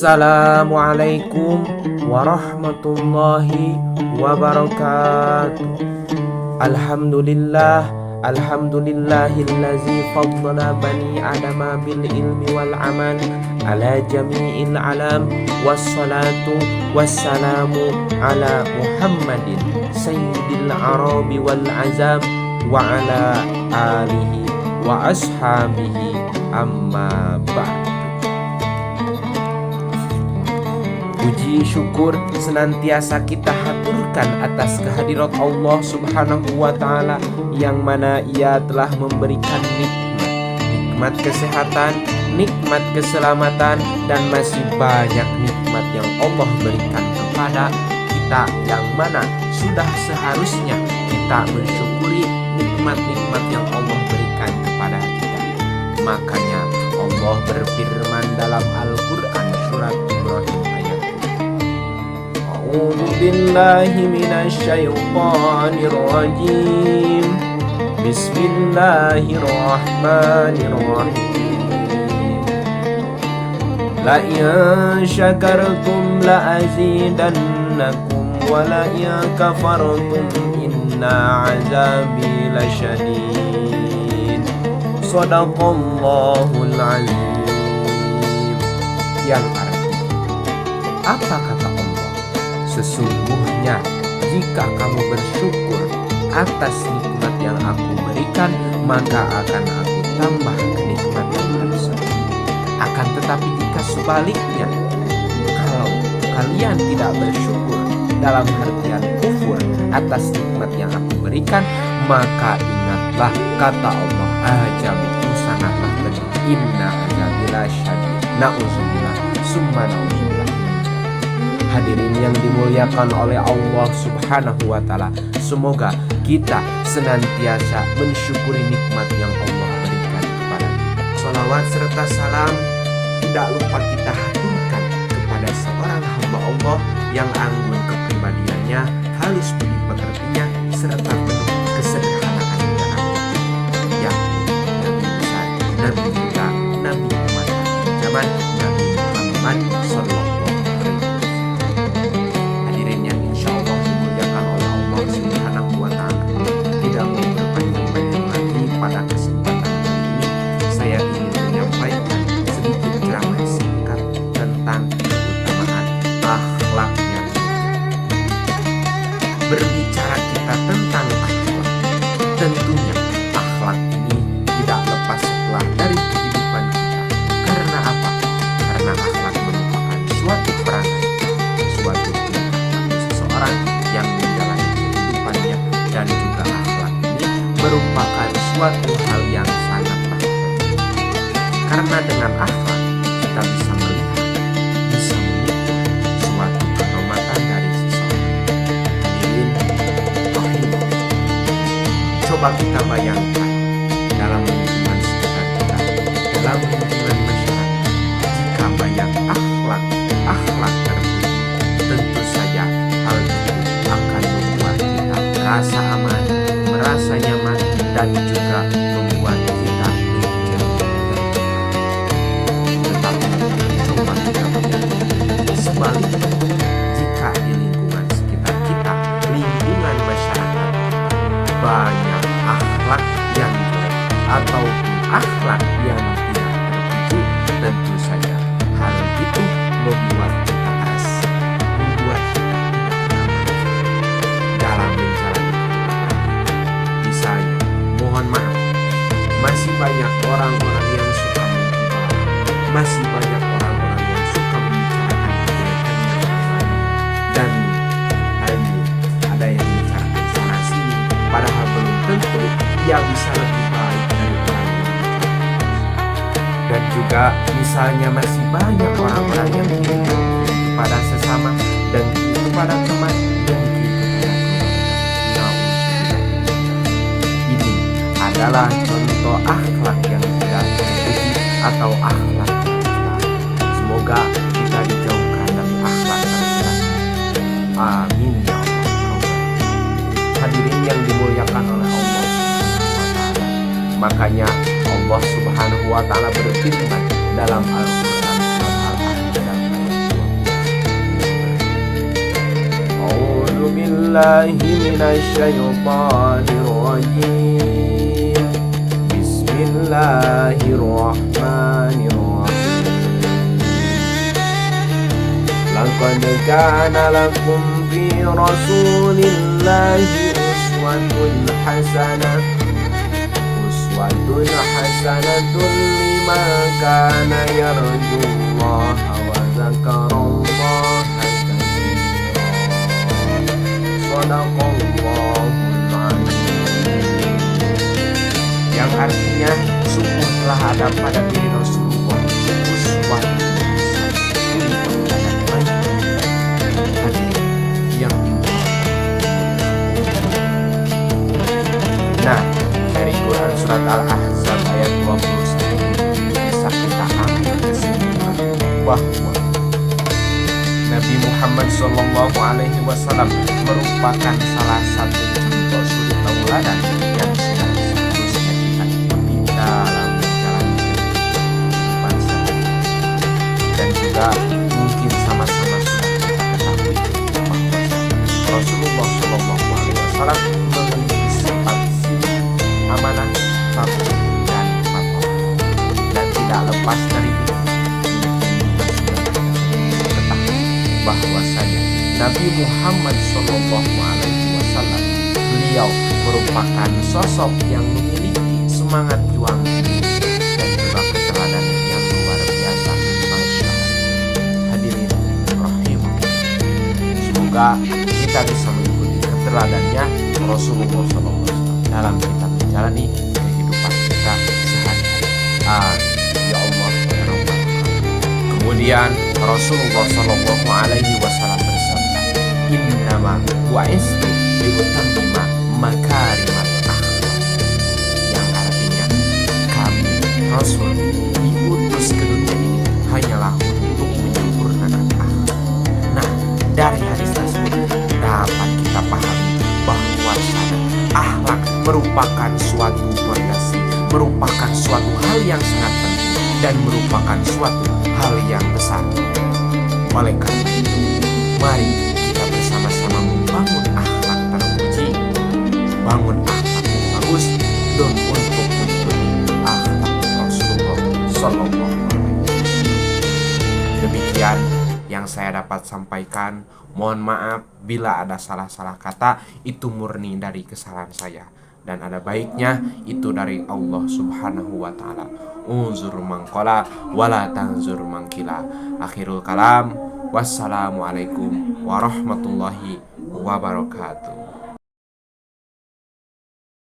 Assalamualaikum warahmatullahi wabarakatuh. Alhamdulillahillazi faddala bani adama bil ilmi wal amal ala jami'il alam. Wassalatu wassalamu ala Muhammadin sayyidil arabi wal azam wa ala alihi wa ashabihi amma ba'd. Puji syukur senantiasa kita haturkan atas kehadirat Allah Subhanahu wa Ta'ala, yang mana Ia telah memberikan nikmat kesehatan, nikmat keselamatan, dan masih banyak nikmat yang Allah berikan kepada kita, yang mana sudah seharusnya kita mensyukuri nikmat-nikmat yang Allah berikan kepada kita. Makanya Allah berfirman dalam Al-Quran surat Ibrahim ayat A'udzu billahi minasyaitonir rajim. Bismillahirrahmanirrahim. La in syakartum la azidannakum wa la in kafartum inna azabi lasyadid. Shadaqallahul azim. Yang artinya, apa kata Allah? Sesungguhnya jika kamu bersyukur atas nikmat yang aku berikan, maka akan aku tambah kenikmatan tersebut. Akan tetapi jika sebaliknya, kalau kalian tidak bersyukur dalam artian kufur atas nikmat yang aku berikan, maka ingatlah kata Allah, azabiku sangatlah pedih. Inna azabila syadid. Na'udzubillah summa na'udzubillah. Hadirin yang dimuliakan oleh Allah Subhanahu wa Ta'ala, semoga kita senantiasa mensyukuri nikmat yang Allah berikan kepada kita. Salawat serta salam tidak lupa kita haturkan kepada seorang hamba Allah yang anggun kepribadiannya, halus budi pekertinya, serta penuh kesederhanaan dan amanah, yakni Nabi besar, Nabi kita, Nabi umat zaman, Nabi Muhammad sallallahu alaihi wasallam. Hadirin yang insya Allah dimuliakan oleh Allah Subhanahu wa Ta'ala, tidak mau berpanjang-panjang lagi pada kesempatan kali ini, saya ingin menyampaikan sedikit ceramah singkat tentang keutamaan akhlak yang mulia. Berbicara kita tentang akhlak, tentunya akhlak ini tidak lepas setelah dari kehidupan kita. Karena apa? Karena akhlak merupakan suatu perangai, suatu tingkah laku seseorang yang menjalani kehidupannya, dan juga akhlak ini merupakan suatu hal yang sangatlah penting. Karena dengan akhlak kita bisa melihat, bisa mengukur suatu kehormatan dari seseorang. Hadirin rahimahullah, coba kita bayangkan dalam lingkungan sekitar kita, dalam lingkungan masyarakat, jika banyak akhlak terpuji, tentu saja hal itu akan membuat kita merasa aman, merasa nyaman, dan juga membuat kita menjadi tertekan. Tetapi coba kita bayangkan sebaliknya, jika di lingkungan sekitar kita, lingkungan masyarakat, banyak akhlak yang jelek atau akhlak yang tidak terpuji, tentu saja hal itu membuat kita keras, membuat kita tidak nyaman dalam menjalani kehidupan. Misalnya, mohon maaf, masih banyak orang-orang yang suka menghina, masih banyak orang-orang yang suka membicarakan kejelekannya orang lain, dan hanya ada yang membicarakan sana sini, padahal belum tentu dia bisa lebih baik dari orang yang membicarakan. Dan juga misalnya masih banyak orang-orang yang iri kepada sesama, dan iri kepada teman, dan iri kepada keluarga. Ini adalah contoh akhlak yang tidak terpuji atau akhlak yang salah. Semoga kita dijauhkan dari akhlak tersebut. Amin ya Allah. Hadirin yang dimuliakan oleh Allah Subhanahu wa Ta'ala, makanya Allah Subhanahu wa Ta'ala berfirman dalam Al-Quran surat Al-Ahzab ayat billahi minasyaitonir rajim. Bismillahirrahmanirrahim. Laqad kana lakum fi rasulillahi uswatun hasanatun liman kana yarjullaha wa dzakarallaha katsiran. Shadaqallahul azim. Yang artinya sungguh telah ada pada diri Rasulullah uswah yang Nah, dari Quran surat Al-Ahzab ayat 21 bisa kita ambil kesimpulan bahwa Nabi Muhammad SAW merupakan salah satu contoh suri tauladan yang sudah seharusnya kita ikuti dalam menjalani kehidupan sehari-hari. Dan juga mungkin sama-sama sudah kita ketahui bahwa Rasulullah SAW memiliki sifat amanah, tabah, dan patuh, dan tidak lepas dari itu. Ketahui bahwasanya Nabi Muhammad SAW beliau merupakan sosok yang memiliki semangat juang dan juga keteladanan yang luar biasa. Masya Allah. Hadirin rahimahullah. Semoga kita bisa mengikuti keteladannya Rasulullah SAW dalam kita menjalani kehidupan kita sehari-hari. Ya Allah, ya Rabbal Alamin. Kemudian Rasulullah SAW bersabda, Innama bu'istu liutammima makarimal akhlak. Yang artinya, kami Rasul diutus ke dunia ini hanyalah untuk menyempurnakan akhlak. Nah, dari hadis tersebut dapat kita pahami bahwa akhlak merupakan suatu fondasi, merupakan suatu hal yang sangat penting, dan merupakan suatu hal yang besar. Oleh karena itu, mari kita bersama-sama membangun akhlak terpuji, bangun akhlak yang bagus, dan untuk mengikuti akhlak Rasulullah SAW. Demikian yang saya dapat sampaikan. Mohon maaf bila ada salah-salah kata, itu murni dari kesalahan saya, dan ada baiknya itu dari Allah Subhanahu wa taala. Unzur mangqala wala tanzur mangkila. Akhirul kalam. Wassalamualaikum warahmatullahi wabarakatuh.